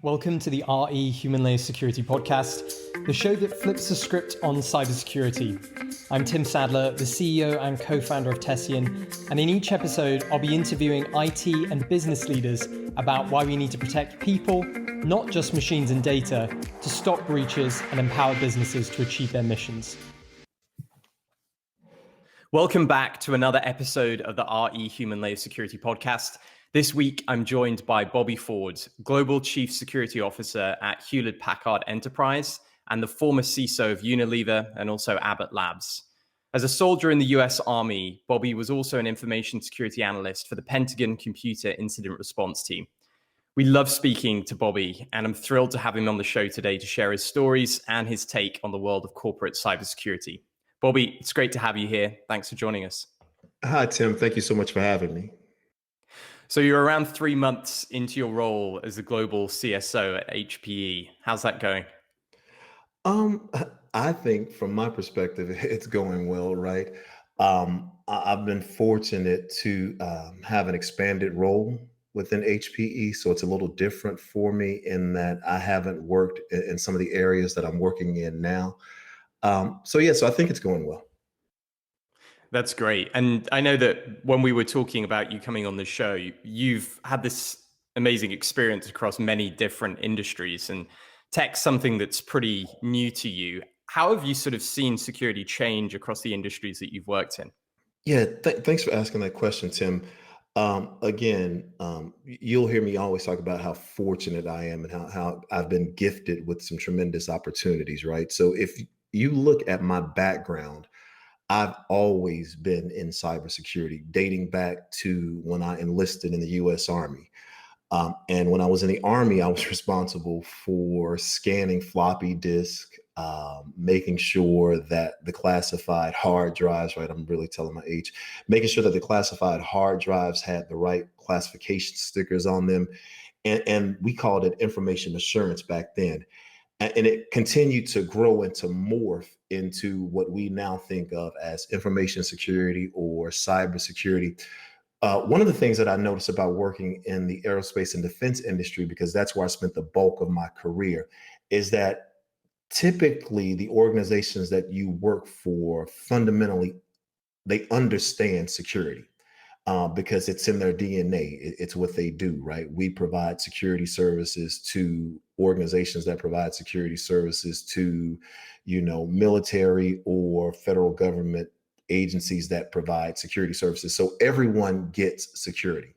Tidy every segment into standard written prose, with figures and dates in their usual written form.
Welcome to the RE Human Layer Security Podcast, the show that flips the script on cybersecurity. I'm Tim Sadler, the CEO and co-founder of Tessian, and in each episode, I'll be interviewing IT and business leaders about why we need to protect people, not just machines and data, to stop breaches and empower businesses to achieve their missions. Welcome back to another episode of the RE Human Layer Security Podcast. This week, I'm joined by Bobby Ford, Global Chief Security Officer at Hewlett Packard Enterprise and the former CISO of Unilever and also Abbott Labs. As a soldier in the US Army, Bobby was also an Information Security Analyst for the Pentagon Computer Incident Response Team. We love speaking to Bobby, and I'm thrilled to have him on the show today to share his stories and his take on the world of corporate cybersecurity. Bobby, it's great to have you here. Thanks for joining us. Hi, Tim. Thank you so much for having me. So you're around 3 months into your role as the global CSO at HPE. How's that going? I think from my perspective, it's going well, right? I've been fortunate to have an expanded role within HPE, so it's a little different for me in that I haven't worked in some of the areas that I'm working in now. So I think it's going well. That's great. And I know that when we were talking about you coming on the show, you've had this amazing experience across many different industries, and tech's something that's pretty new to you. How have you sort of seen security change across the industries that you've worked in? Yeah, thanks for asking that question, Tim. You'll hear me always talk about how fortunate I am and how I've been gifted with some tremendous opportunities, right? So if you look at my background, I've always been in cybersecurity, dating back to when I enlisted in the US Army. And when I was in the Army, I was responsible for scanning floppy disk, making sure that the classified hard drives, right? I'm really telling my age, making sure that the classified hard drives had the right classification stickers on them. And we called it information assurance back then. And it continued to grow and to morph into what we now think of as information security or cybersecurity. One of the things that I noticed about working in the aerospace and defense industry, because that's where I spent the bulk of my career, is that typically the organizations that you work for fundamentally, they understand security. Because it's in their DNA. It's what they do, right? We provide security services to organizations that provide security services to, military or federal government agencies that provide security services. So everyone gets security.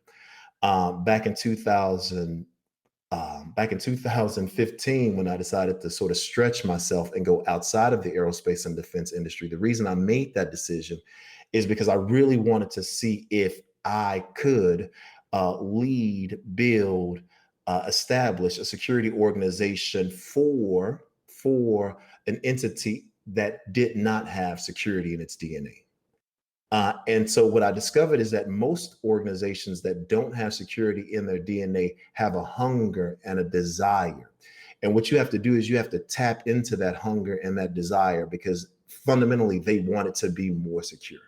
Back in 2015, when I decided to sort of stretch myself and go outside of the aerospace and defense industry, the reason I made that decision is because I really wanted to see if I could lead, build, establish a security organization for an entity that did not have security in its DNA. And so what I discovered is that most organizations that don't have security in their DNA have a hunger and a desire. And what you have to do is you have to tap into that hunger and that desire because fundamentally they want it to be more secure.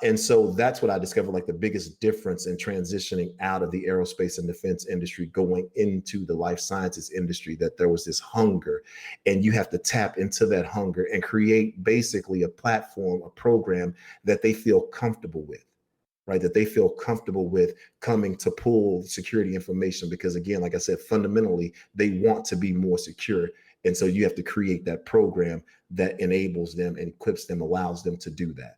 And so that's what I discovered, like the biggest difference in transitioning out of the aerospace and defense industry, going into the life sciences industry, that there was this hunger and you have to tap into that hunger and create basically a platform, a program that they feel comfortable with, right? That they feel comfortable with coming to pull security information because again, like I said, fundamentally, they want to be more secure. And so you have to create that program that enables them and equips them, allows them to do that.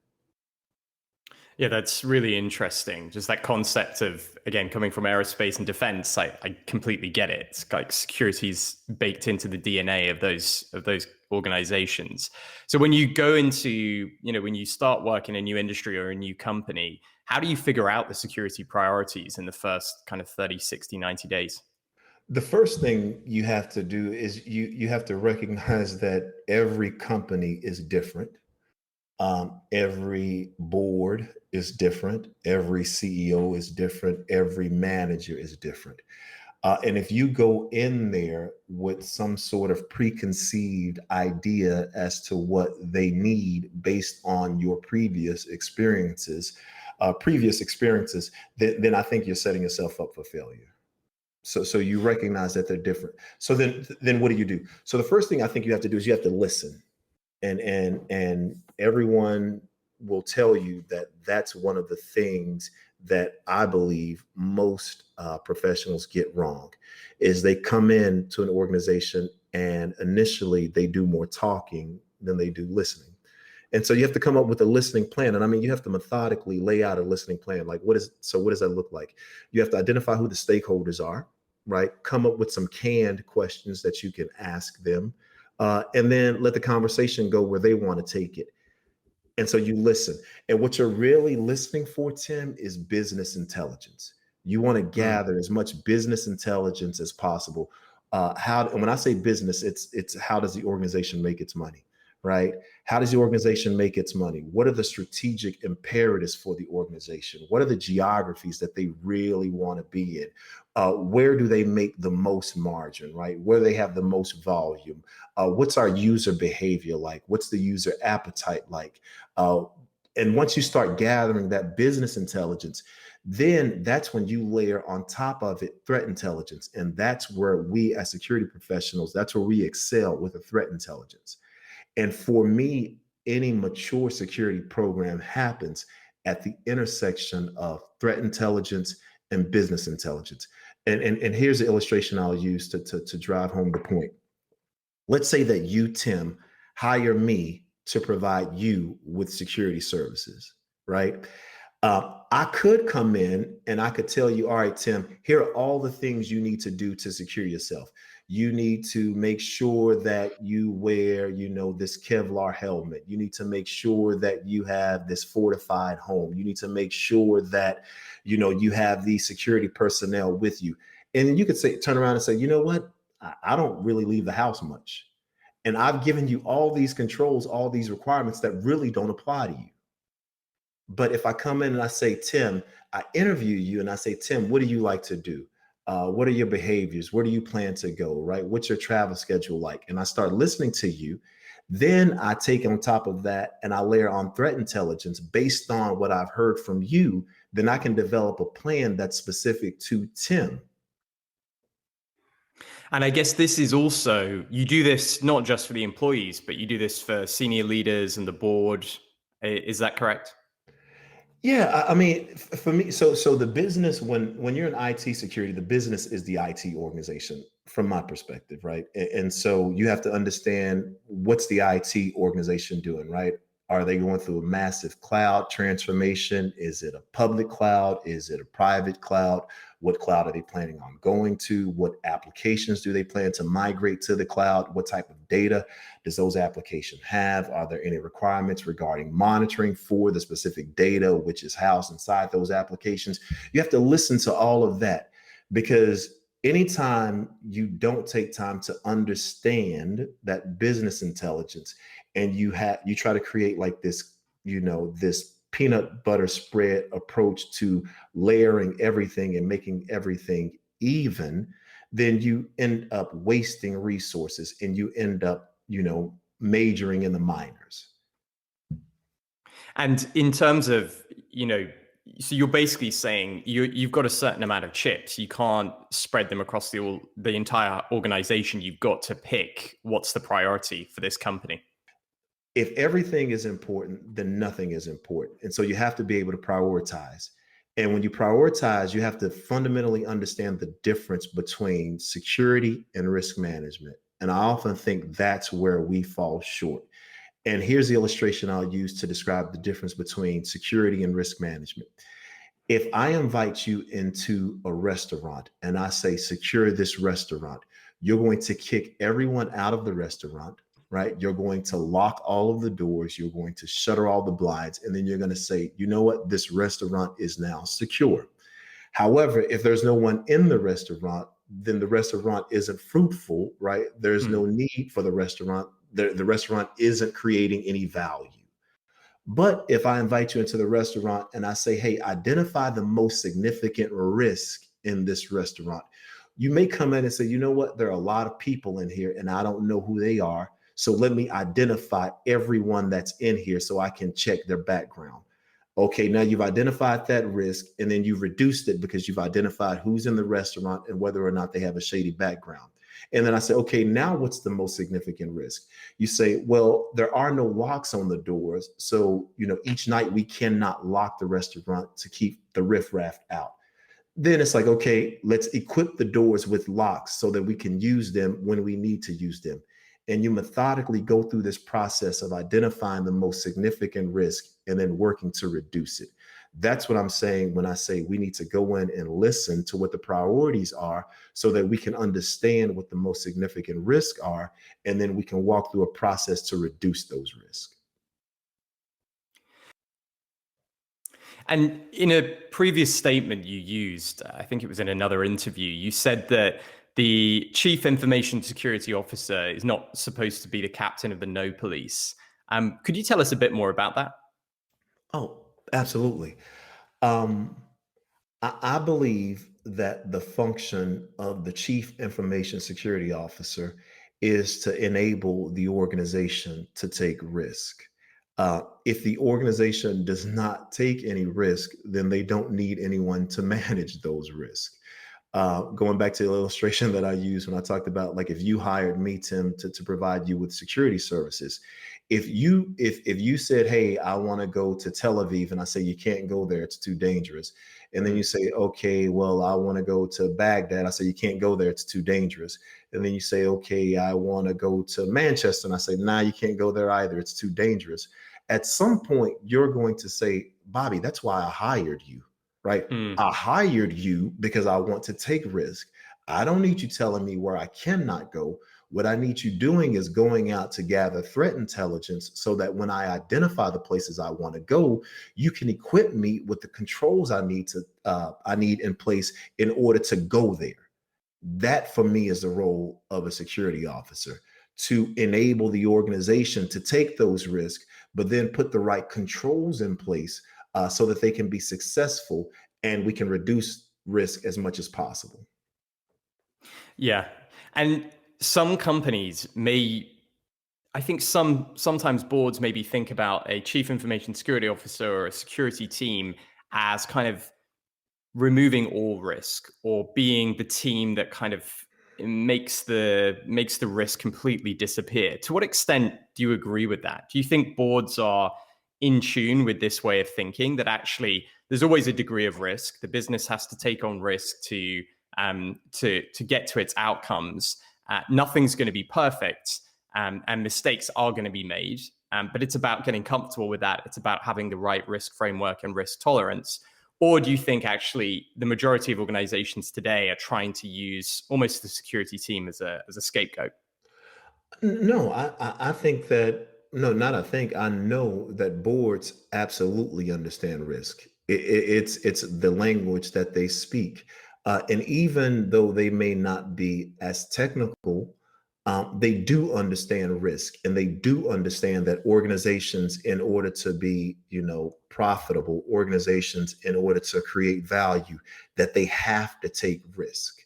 Yeah, that's really interesting. Just that concept of, again, coming from aerospace and defense, I completely get it. It's like security's baked into the DNA of those organizations. So when you go into, when you start working in a new industry or a new company, how do you figure out the security priorities in the first kind of 30, 60, 90 days? The first thing you have to do is you have to recognize that every company is different. Every board is different. Every CEO is different. Every manager is different. And if you go in there with some sort of preconceived idea as to what they need based on your previous experiences, then I think you're setting yourself up for failure. So you recognize that they're different. So then what do? So the first thing I think you have to do is you have to listen. And everyone will tell you that that's one of the things that I believe most professionals get wrong is they come in to an organization and initially they do more talking than they do listening. And so you have to come up with a listening plan. And I mean, you have to methodically lay out a listening plan. Like what does that look like? You have to identify who the stakeholders are, right? Come up with some canned questions that you can ask them. And then let the conversation go where they want to take it. And so you listen. And what you're really listening for, Tim, is business intelligence. You want to gather as much business intelligence as possible. And when I say business, it's how does the organization make its money, right? How does the organization make its money? What are the strategic imperatives for the organization? What are the geographies that they really want to be in? Where do they make the most margin, right? Where they have the most volume? What's our user behavior like? What's the user appetite like? And once you start gathering that business intelligence, then that's when you layer on top of it threat intelligence. And that's where we as security professionals, that's where we excel with the threat intelligence. And for me, any mature security program happens at the intersection of threat intelligence and business intelligence. And here's the illustration I'll use to drive home the point. Let's say that you, Tim, hire me to provide you with security services, right? I could come in and I could tell you, all right, Tim, here are all the things you need to do to secure yourself. You need to make sure that you wear, this Kevlar helmet. You need to make sure that you have this fortified home. You need to make sure that, you have these security personnel with you. And you could turn around and say, you know what? I don't really leave the house much. And I've given you all these controls, all these requirements that really don't apply to you. But if I come in and I say, Tim, I interview you and I say, Tim, what do you like to do? What are your behaviors? Where do you plan to go, right? What's your travel schedule like? And I start listening to you. Then I take on top of that and I layer on threat intelligence based on what I've heard from you. Then I can develop a plan that's specific to Tim. And I guess this is also, you do this not just for the employees, but you do this for senior leaders and the board. Is that correct? Yeah, I mean, for me, so the business, when you're in IT security, the business is the IT organization from my perspective, right? And so you have to understand what's the IT organization doing, right? Are they going through a massive cloud transformation? Is it a public cloud? Is it a private cloud? What cloud are they planning on going to? What applications do they plan to migrate to the cloud? What type of data does those applications have? Are there any requirements regarding monitoring for the specific data which is housed inside those applications? You have to listen to all of that, because anytime you don't take time to understand that business intelligence and you try to create like this, this peanut butter spread approach to layering everything and making everything even, then you end up wasting resources and you end up, majoring in the minors. And in terms of, so you're basically saying you've got a certain amount of chips. You can't spread them across the entire organization. You've got to pick what's the priority for this company. If everything is important, then nothing is important. And so you have to be able to prioritize. And when you prioritize, you have to fundamentally understand the difference between security and risk management. And I often think that's where we fall short. And here's the illustration I'll use to describe the difference between security and risk management. If I invite you into a restaurant and I say, secure this restaurant, you're going to kick everyone out of the restaurant, right? You're going to lock all of the doors. You're going to shutter all the blinds. And then you're going to say, you know what? This restaurant is now secure. However, if there's no one in the restaurant, then the restaurant isn't fruitful, right? There's no need for the restaurant. The restaurant isn't creating any value. But if I invite you into the restaurant and I say, hey, identify the most significant risk in this restaurant, you may come in and say, you know what? There are a lot of people in here and I don't know who they are. So let me identify everyone that's in here so I can check their background. Okay, now you've identified that risk, and then you've reduced it because you've identified who's in the restaurant and whether or not they have a shady background. And then I say, okay, now what's the most significant risk? You say, well, there are no locks on the doors. So, each night we cannot lock the restaurant to keep the riffraff out. Then it's like, okay, let's equip the doors with locks so that we can use them when we need to use them. And you methodically go through this process of identifying the most significant risk and then working to reduce it. That's what I'm saying when I say we need to go in and listen to what the priorities are so that we can understand what the most significant risks are. And then we can walk through a process to reduce those risks. And in a previous statement you used, I think it was in another interview, you said that the Chief Information Security Officer is not supposed to be the captain of the no police. Could you tell us a bit more about that? Oh, absolutely. Um, I believe that the function of the Chief Information Security Officer is to enable the organization to take risk. If the organization does not take any risk, then they don't need anyone to manage those risks. Going back to the illustration that I used when I talked about, like, if you hired me, Tim, to provide you with security services, if you said, hey, I want to go to Tel Aviv, and I say you can't go there, it's too dangerous. And then you say, okay, well, I want to go to Baghdad. I say you can't go there, it's too dangerous. And then you say, okay, I want to go to Manchester, and I say, nah, you can't go there either, it's too dangerous. At some point, you're going to say, Bobby, that's why I hired you, right? I hired you because I want to take risk. I don't need you telling me where I cannot go. What I need you doing is going out to gather threat intelligence so that when I identify the places I want to go, you can equip me with the controls I need in place in order to go there. That for me is the role of a security officer, to enable the organization to take those risks, but then put the right controls in place so that they can be successful and we can reduce risk as much as possible. Yeah. And some companies I think sometimes boards maybe think about a chief information security officer or a security team as kind of removing all risk, or being the team that kind of makes the risk completely disappear. To what extent do you agree with that? Do you think boards are in tune with this way of thinking, that actually there's always a degree of risk, the business has to take on risk to get to its outcomes? Nothing's going to be perfect, and mistakes are going to be made, but it's about getting comfortable with that. It's about having the right risk framework and risk tolerance. Or do you think actually the majority of organizations today are trying to use almost the security team as a scapegoat? No, I think that, no, not I think, I know that boards absolutely understand risk. It's the language that they speak. And even though they may not be as technical, they do understand risk, and they do understand that organizations, in order to be, profitable, organizations, in order to create value, that they have to take risk.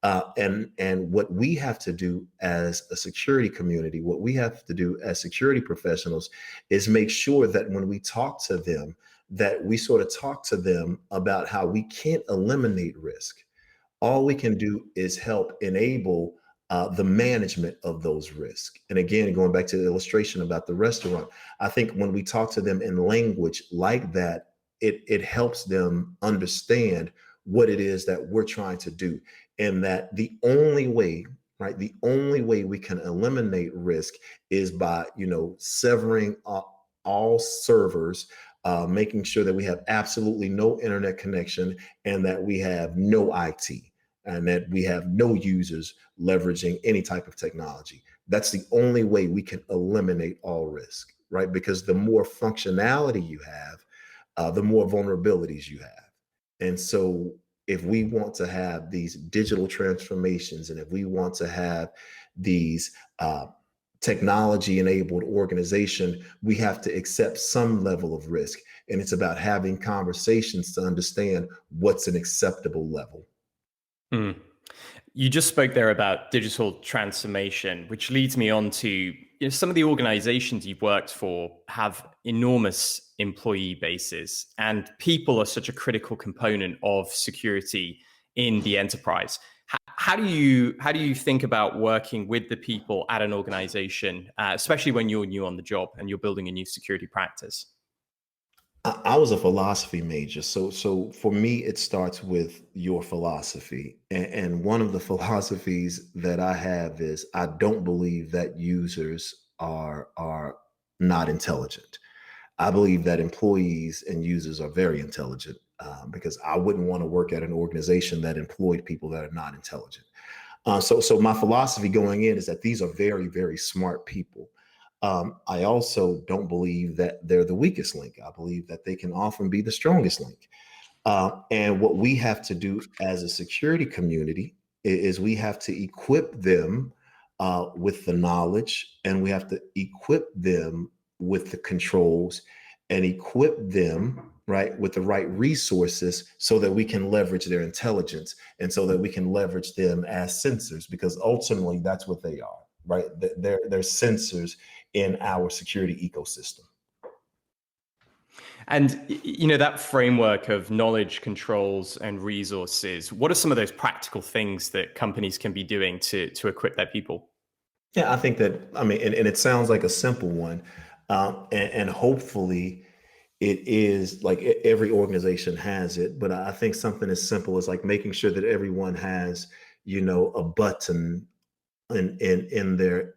And what we have to do as a security community, what we have to do as security professionals, is make sure that when we talk to them, that we sort of talk to them about how we can't eliminate risk. All we can do is help enable the management of those risks. And again, going back to the illustration about the restaurant, I think when we talk to them in language like that, it helps them understand what it is that we're trying to do. And that the only way, right, the only way we can eliminate risk is by, severing all servers, making sure that we have absolutely no internet connection, and that we have no IT, and that we have no users leveraging any type of technology. That's the only way we can eliminate all risk, right? Because the more functionality you have, the more vulnerabilities you have. And so if we want to have these digital transformations, and if we want to have these technology enabled organization, we have to accept some level of risk. And it's about having conversations to understand what's an acceptable level. Hmm. You just spoke there about digital transformation, which leads me on to, some of the organizations you've worked for have enormous employee bases, and people are such a critical component of security in the enterprise. How do you think about working with the people at an organization, especially when you're new on the job and you're building a new security practice? I was a philosophy major, so for me, it starts with your philosophy. And one of the philosophies that I have is I don't believe that users are not intelligent. I believe that employees and users are very intelligent, because I wouldn't want to work at an organization that employed people that are not intelligent. So my philosophy going in is that these are very, very smart people. I also don't believe that they're the weakest link. I believe that they can often be the strongest link. And what we have to do as a security community is we have to equip them with the knowledge, and we have to equip them with the controls, and equip them right with the right resources so that we can leverage their intelligence, and so that we can leverage them as sensors, because ultimately that's what they are, right? They're sensors in our security ecosystem. And that framework of knowledge, controls, and resources, what are some of those practical things that companies can be doing to equip their people? Yeah, I think that, I mean, and it sounds like a simple one. And hopefully it is like every organization has it, but I think something as simple as like making sure that everyone has, a button in their,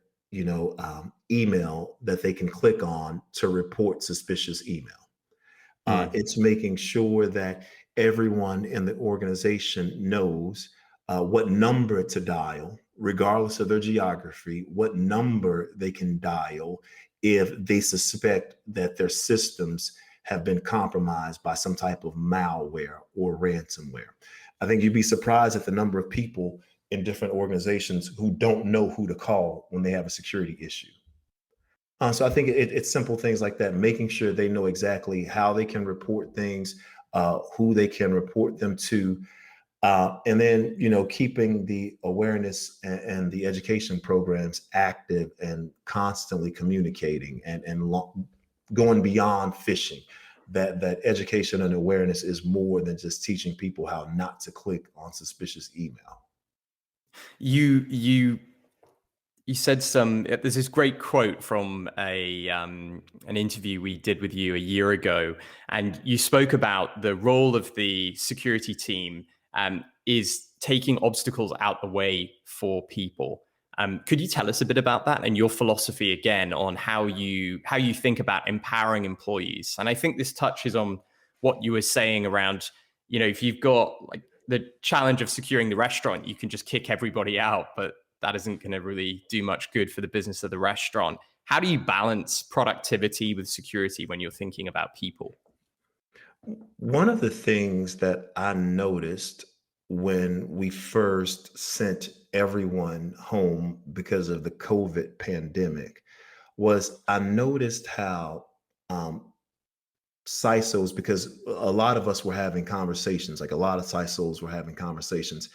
email that they can click on to report suspicious email. Hmm. It's making sure that everyone in the organization knows what number to dial, regardless of their geography, what number they can dial if they suspect that their systems have been compromised by some type of malware or ransomware. I think you'd be surprised at the number of people in different organizations who don't know who to call when they have a security issue. So I think it's simple things like that, making sure they know exactly how they can report things, who they can report them to, and then keeping the awareness and the education programs active and constantly communicating and going beyond phishing. That education and awareness is more than just teaching people how not to click on suspicious email. You said there's this great quote from an interview we did with you a year ago, and you spoke about the role of the security team is taking obstacles out the way for people. Could you tell us a bit about that and your philosophy again on how you think about empowering employees? And I think this touches on what you were saying around, if you've got like the challenge of securing the restaurant, you can just kick everybody out, but that isn't going to really do much good for the business of the restaurant. How do you balance productivity with security when you're thinking about people? One of the things that I noticed when we first sent everyone home because of the COVID pandemic was I noticed how CISOs, because a lot of us were having conversations, like a lot of CISOs were having conversations,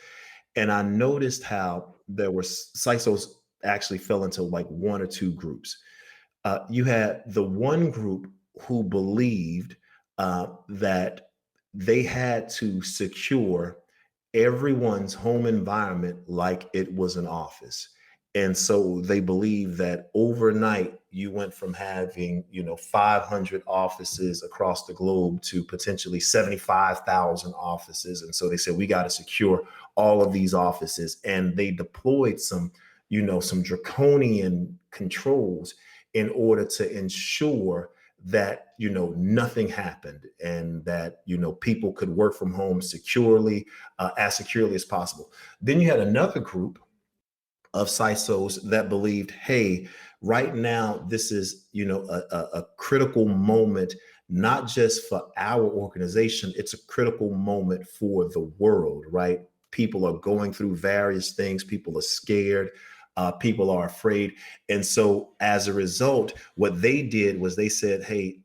and I noticed how there were CISOs actually fell into like one or two groups. You had the one group who believed that they had to secure everyone's home environment like it was an office. And so they believe that overnight you went from having, 500 offices across the globe to potentially 75,000 offices. And so they said, we got to secure all of these offices. And they deployed some draconian controls in order to ensure that nothing happened, and that people could work from home securely, as securely as possible. Then you had another group of CISOs that believed, hey, right now this is a critical moment, not just for our organization, it's a critical moment for the world, right? People are going through various things, people are scared, people are afraid. And so as a result, what they did was they said, hey,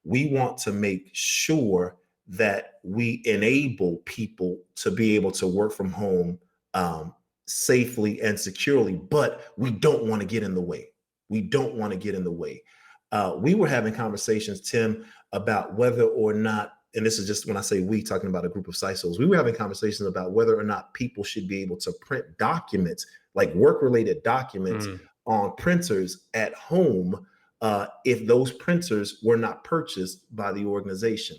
we want to make sure that we enable people to be able to work from home safely and securely, but we don't want to get in the way. We don't want to get in the way. we were having conversations, Tim, about whether or not, and this is just when I say we, talking about a group of CISOs, we were having conversations about whether or not people should be able to print documents, like work-related documents, on printers at home if those printers were not purchased by the organization.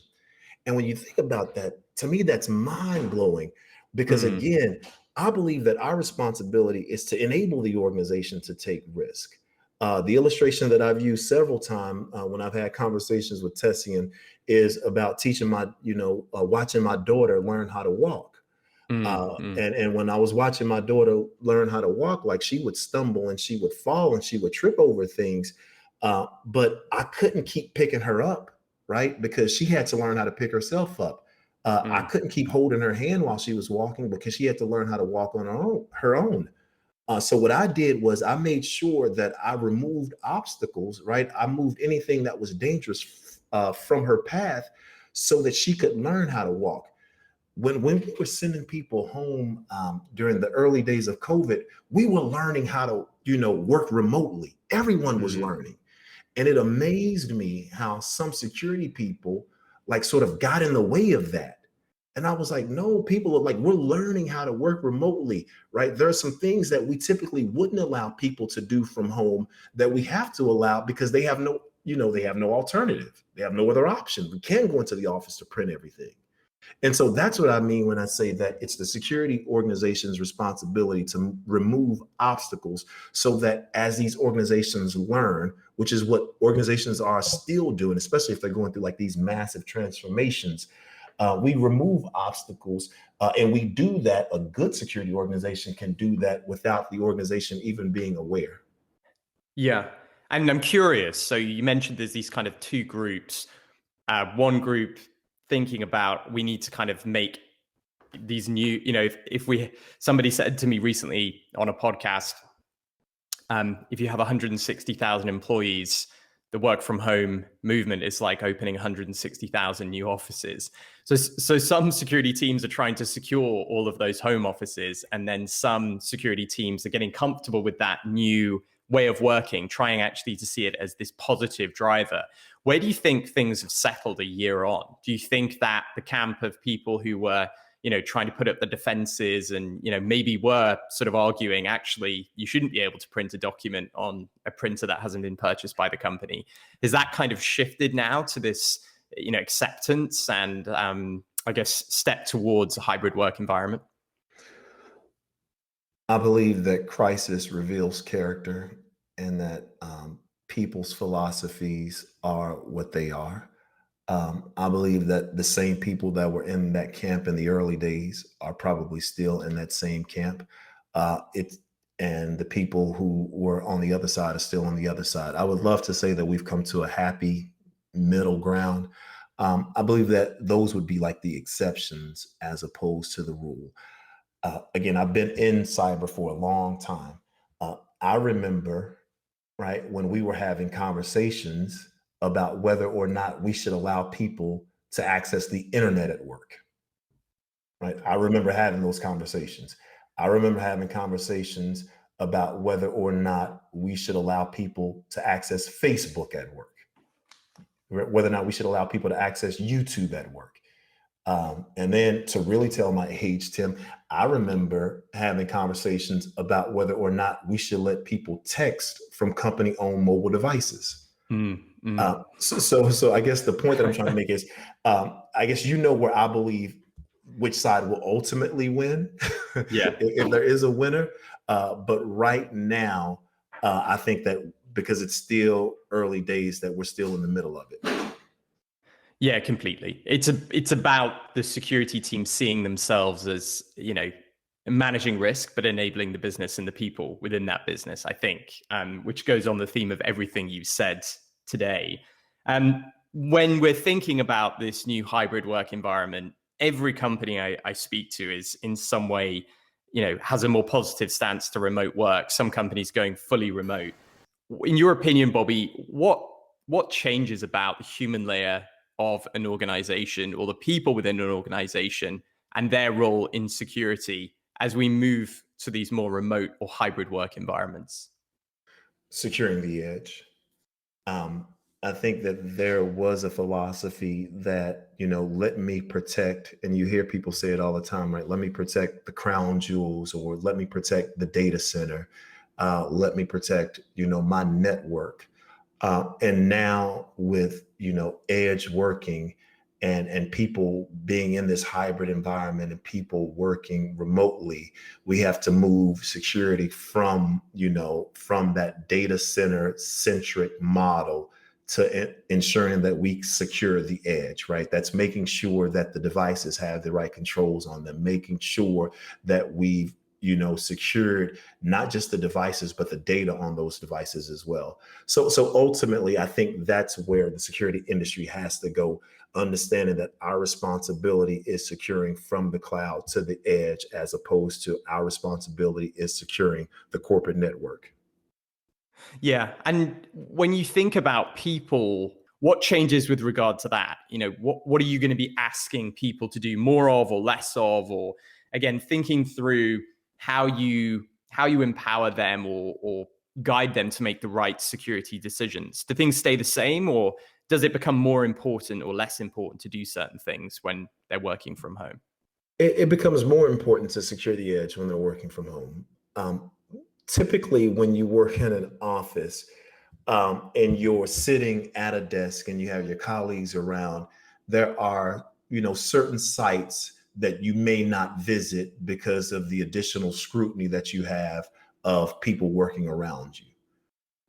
And when you think about that, to me, that's mind-blowing, because again, I believe that our responsibility is to enable the organization to take risk. The illustration that I've used several times when I've had conversations with Tessian is about teaching watching my daughter learn how to walk. And when I was watching my daughter learn how to walk, like, she would stumble and she would fall and she would trip over things. But I couldn't keep picking her up, right? Because she had to learn how to pick herself up. I couldn't keep holding her hand while she was walking because she had to learn how to walk on her own. So what I did was I made sure that I removed obstacles, right? I moved anything that was dangerous from her path so that she could learn how to walk. When we were sending people home during the early days of COVID, we were learning how to, work remotely. Everyone was learning. And it amazed me how some security people like sort of got in the way of that. And I was like, no, people are like, we're learning how to work remotely, right? There are some things that we typically wouldn't allow people to do from home that we have to allow because they have no alternative. They have no other option. We can't go into the office to print everything. And so that's what I mean when I say that it's the security organization's responsibility to remove obstacles so that as these organizations learn, which is what organizations are still doing, especially if they're going through like these massive transformations, we remove obstacles and we do that. A good security organization can do that without the organization even being aware. Yeah. And I'm curious. So you mentioned there's these kind of two groups. One group thinking about we need to kind of make these new, somebody said to me recently on a podcast, if you have 160,000 employees, the work from home movement is like opening 160,000 new offices. So some security teams are trying to secure all of those home offices, and then some security teams are getting comfortable with that new way of working, trying actually to see it as this positive driver. Where do you think things have settled a year on? Do you think that the camp of people who were, trying to put up the defenses and, maybe were sort of arguing, actually, you shouldn't be able to print a document on a printer that hasn't been purchased by the company, has that kind of shifted now to this, acceptance and, I guess, step towards a hybrid work environment? I believe that crisis reveals character and that people's philosophies are what they are. I believe that the same people that were in that camp in the early days are probably still in that same camp. And the people who were on the other side are still on the other side. I would love to say that we've come to a happy middle ground. I believe that those would be like the exceptions as opposed to the rule. Again, I've been in cyber for a long time. I remember, right, when we were having conversations about whether or not we should allow people to access the internet at work, right? I remember having those conversations. I remember having conversations about whether or not we should allow people to access Facebook at work, whether or not we should allow people to access YouTube at work. And then to really tell my age, Tim, I remember having conversations about whether or not we should let people text from company-owned mobile devices. So I guess the point that I'm trying to make is, I guess where I believe which side will ultimately win, if there is a winner. But right now, I think that because it's still early days, that we're still in the middle of it. Yeah, completely. It's about the security team seeing themselves as, managing risk, but enabling the business and the people within that business, I think, which goes on the theme of everything you said today. When we're thinking about this new hybrid work environment, every company I speak to is in some way, has a more positive stance to remote work. Some companies going fully remote. In your opinion, Bobby, what changes about the human layer of an organization or the people within an organization and their role in security as we move to these more remote or hybrid work environments? Securing the edge. I think that there was a philosophy that, let me protect, and you hear people say it all the time, right? Let me protect the crown jewels, or let me protect the data center. Let me protect, my network. And now with, edge working and people being in this hybrid environment and people working remotely, we have to move security from, from that data center centric model to ensuring that we secure the edge, right? That's making sure that the devices have the right controls on them, making sure that we've, secured not just the devices, but the data on those devices as well. So ultimately, I think that's where the security industry has to go, understanding that our responsibility is securing from the cloud to the edge, as opposed to our responsibility is securing the corporate network. Yeah. And when you think about people, what changes with regard to that? What are you going to be asking people to do more of or less of? Or again, thinking through how you empower them or guide them to make the right security decisions. Do things stay the same, or does it become more important or less important to do certain things when they're working from home? It becomes more important to secure the edge when they're working from home. Um, Typically, when you work in an office, and you're sitting at a desk and you have your colleagues around, there are, certain sites that you may not visit because of the additional scrutiny that you have of people working around you.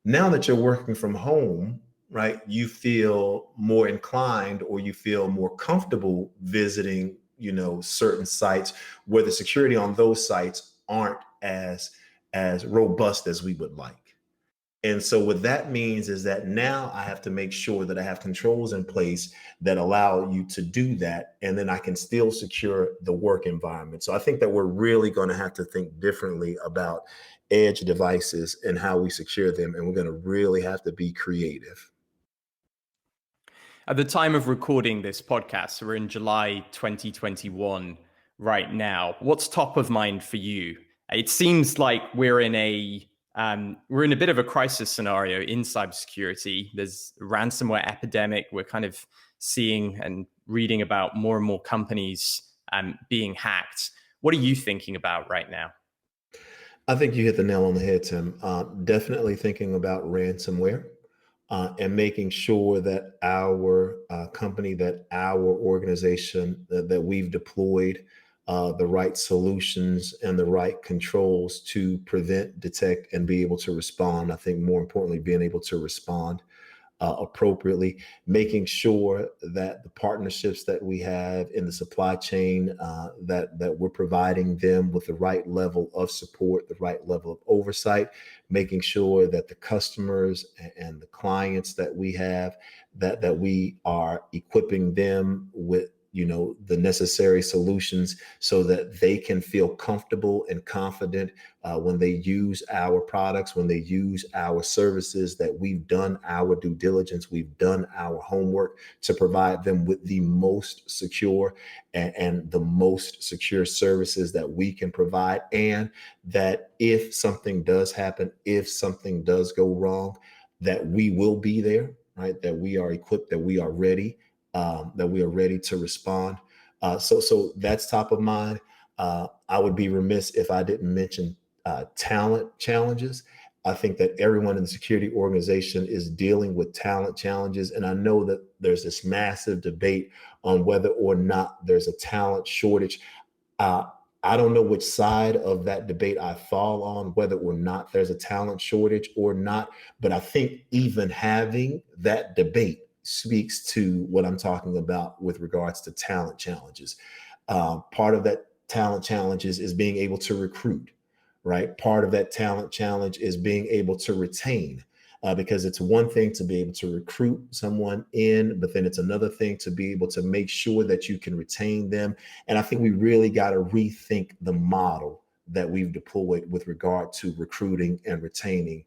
Now that you're working from home, right, you feel more inclined, or you feel more comfortable visiting, certain sites where the security on those sites aren't as robust as we would like. And so what that means is that now I have to make sure that I have controls in place that allow you to do that. And then I can still secure the work environment. So I think that we're really going to have to think differently about edge devices and how we secure them. And we're going to really have to be creative. At the time of recording this podcast, so we're in July 2021 right now. What's top of mind for you? It seems like we're in a bit of a crisis scenario in cybersecurity. There's a ransomware epidemic. We're kind of seeing and reading about more and more companies being hacked. What are you thinking about right now? I think you hit the nail on the head, Tim. Definitely thinking about ransomware. And making sure that our company, that our organization, that we've deployed the right solutions and the right controls to prevent, detect, and be able to respond. I think more importantly, being able to respond appropriately, making sure that the partnerships that we have in the supply chain, that we're providing them with the right level of support, the right level of oversight, making sure that the customers and the clients that we have, that we are equipping them with the necessary solutions so that they can feel comfortable and confident when they use our products, when they use our services, that we've done our due diligence, we've done our homework to provide them with the most secure and the most secure services that we can provide. And that if something does happen, if something does go wrong, that we will be there, right? That we are equipped, that we are ready, that we are ready to respond. So that's top of mind. I would be remiss if I didn't mention talent challenges. I think that everyone in the security organization is dealing with talent challenges. And I know that there's this massive debate on whether or not there's a talent shortage. Uh, I don't know which side of that debate I fall on, whether or not there's a talent shortage or not. But I think even having that debate speaks to what I'm talking about with regards to talent challenges. Part of that talent challenges is being able to recruit, right? Part of that talent challenge is being able to retain, because it's one thing to be able to recruit someone in, but then it's another thing to be able to make sure that you can retain them. And I think we really got to rethink the model that we've deployed with regard to recruiting and retaining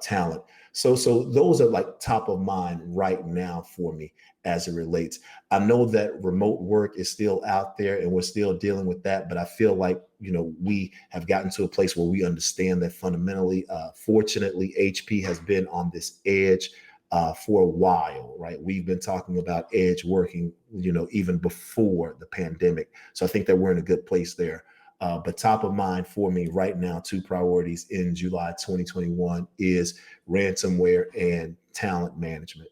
talent. So those are like top of mind right now for me as it relates. I know that remote work is still out there and we're still dealing with that, but I feel like, we have gotten to a place where we understand that fundamentally. Fortunately, HP has been on this edge for a while, right? We've been talking about edge working, even before the pandemic. So I think that we're in a good place there. But top of mind for me right now, two priorities in July 2021 is ransomware and talent management.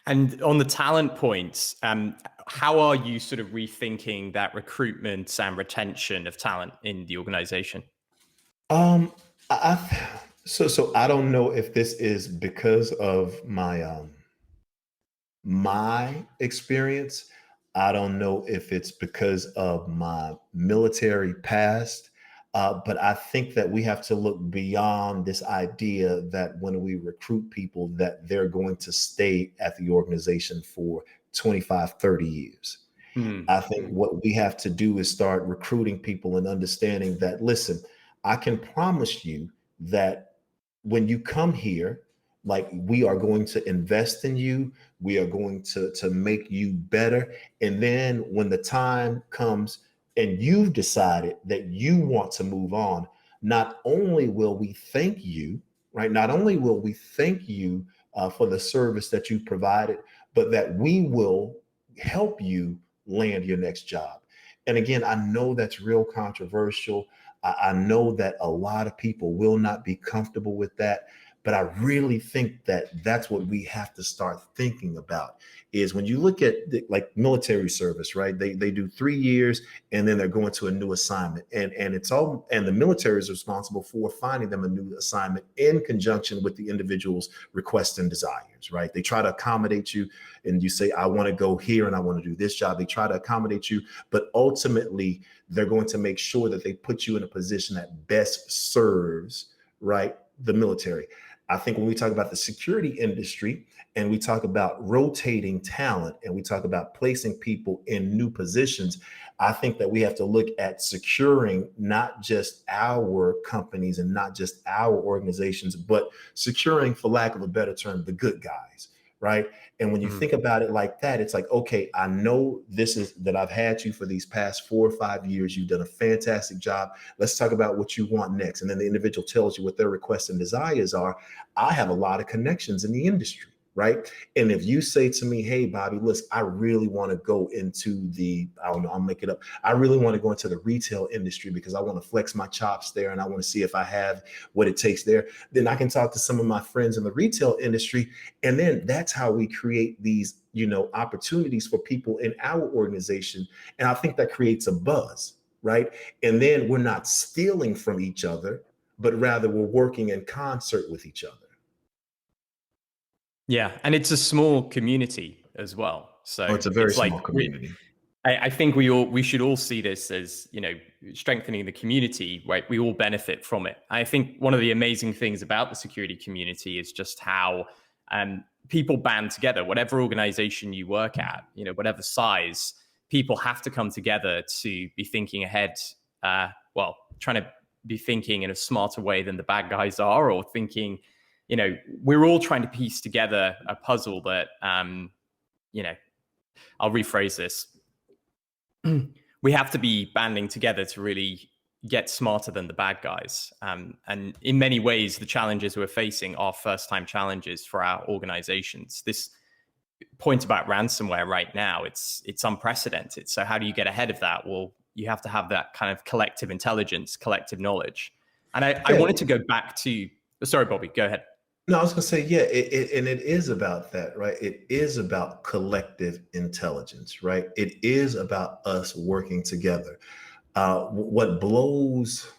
And on the talent points, how are you sort of rethinking that recruitment and retention of talent in the organization? Um, so I don't know if this is because of my experience. I don't know if it's because of my military past, but I think that we have to look beyond this idea that when we recruit people, that they're going to stay at the organization for 25, 30 years. I think what we have to do is start recruiting people and understanding that, listen, I can promise you that when you come here, like, we are going to invest in you. We are going to make you better. And then when the time comes and you've decided that you want to move on, not only will we thank you, right? Not only will we thank you for the service that you provided, but that we will help you land your next job. And again, I know that's real controversial. I know that a lot of people will not be comfortable with that. But I really think that that's what we have to start thinking about, is when you look at like military service, right? They do 3 years and then they're going to a new assignment, and the military is responsible for finding them a new assignment in conjunction with the individual's requests and desires, right? They try to accommodate you, and you say, I want to go here and I want to do this job. They try to accommodate you, but ultimately they're going to make sure that they put you in a position that best serves, right, the military. I think when we talk about the security industry and we talk about rotating talent and we talk about placing people in new positions, I think that we have to look at securing not just our companies and not just our organizations, but securing, for lack of a better term, the good guys, right? And when you think about it like that, it's like, okay, I know this is that I've had you for these past 4 or 5 years. You've done a fantastic job. Let's talk about what you want next. And then the individual tells you what their requests and desires are. I have a lot of connections in the industry, right? And if you say to me, hey, Bobby, listen, I really want to go into I don't know, I'll make it up. I really want to go into the retail industry because I want to flex my chops there and I want to see if I have what it takes there. Then I can talk to some of my friends in the retail industry. And then that's how we create these, opportunities for people in our organization. And I think that creates a buzz, right? And then we're not stealing from each other, but rather we're working in concert with each other. Yeah, and it's a small community as well. So It's a very it's like small community. I think we should all see this as, strengthening the community, right? We all benefit from it. I think one of the amazing things about the security community is just how people band together. Whatever organization you work at, whatever size, people have to come together to be thinking ahead. Trying to be thinking in a smarter way than the bad guys are, or thinking, we're all trying to piece together a puzzle that, I'll rephrase this. We have to be banding together to really get smarter than the bad guys. And in many ways, the challenges we're facing are first-time challenges for our organizations. This point about ransomware right now, it's unprecedented. So how do you get ahead of that? Well, you have to have that kind of collective intelligence, collective knowledge. And I wanted to go back to, sorry, Bobby, go ahead. No, I was going to say, yeah, it is about that, right? It is about collective intelligence, right? It is about us working together. What blows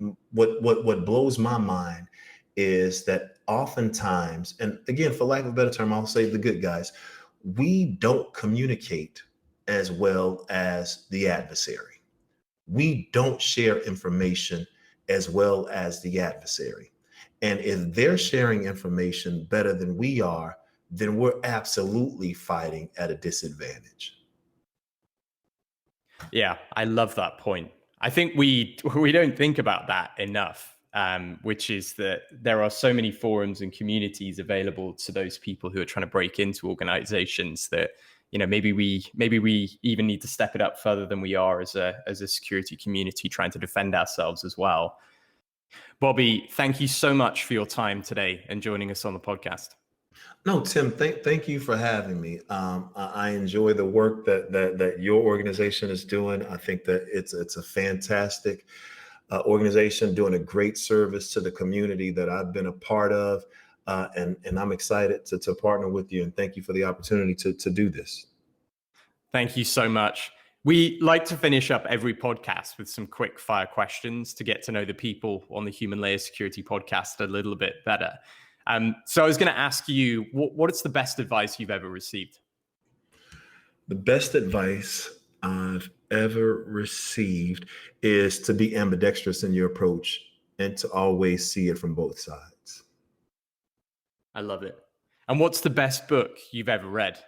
my mind is that oftentimes, and again, for lack of a better term, I'll say the good guys, we don't communicate as well as the adversary. We don't share information as well as the adversary. And if they're sharing information better than we are, then we're absolutely fighting at a disadvantage. Yeah, I love that point. I think we don't think about that enough, which is that there are so many forums and communities available to those people who are trying to break into organizations that, maybe we even need to step it up further than we are as a security community trying to defend ourselves as well. Bobby, thank you so much for your time today and joining us on the podcast. No, Tim, thank you for having me. I enjoy the work that your organization is doing. I think that it's a fantastic organization doing a great service to the community that I've been a part of, and I'm excited to partner with you. And thank you for the opportunity to do this. Thank you so much. We like to finish up every podcast with some quick fire questions to get to know the people on the Human Layer Security podcast a little bit better. So I was going to ask you, what is the best advice you've ever received? The best advice I've ever received is to be ambidextrous in your approach and to always see it from both sides. I love it. And what's the best book you've ever read?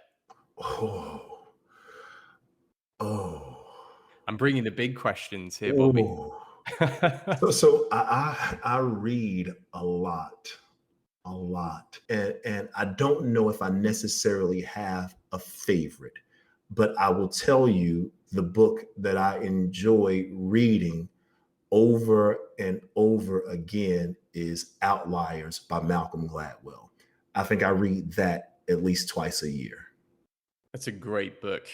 Oh. I'm bringing the big questions here, Bobby. So I read a lot. And I don't know if I necessarily have a favorite, but I will tell you the book that I enjoy reading over and over again is Outliers by Malcolm Gladwell. I think I read that at least twice a year. That's a great book.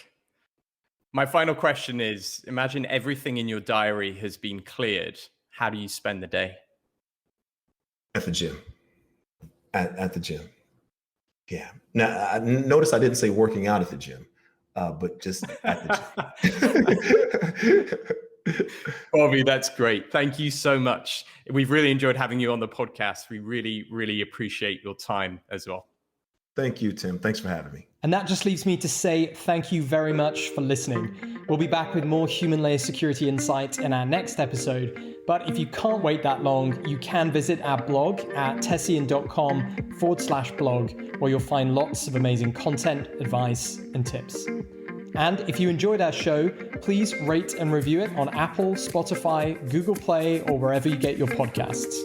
My final question is, imagine everything in your diary has been cleared. How do you spend the day? At the gym. At the gym. Yeah. Now, notice I didn't say working out at the gym, but just at the gym. Bobby, that's great. Thank you so much. We've really enjoyed having you on the podcast. We really, really appreciate your time as well. Thank you, Tim. Thanks for having me. And that just leaves me to say thank you very much for listening. We'll be back with more human layer security insights in our next episode. But if you can't wait that long, you can visit our blog at tessian.com/blog, where you'll find lots of amazing content, advice, and tips. And if you enjoyed our show, please rate and review it on Apple, Spotify, Google Play, or wherever you get your podcasts.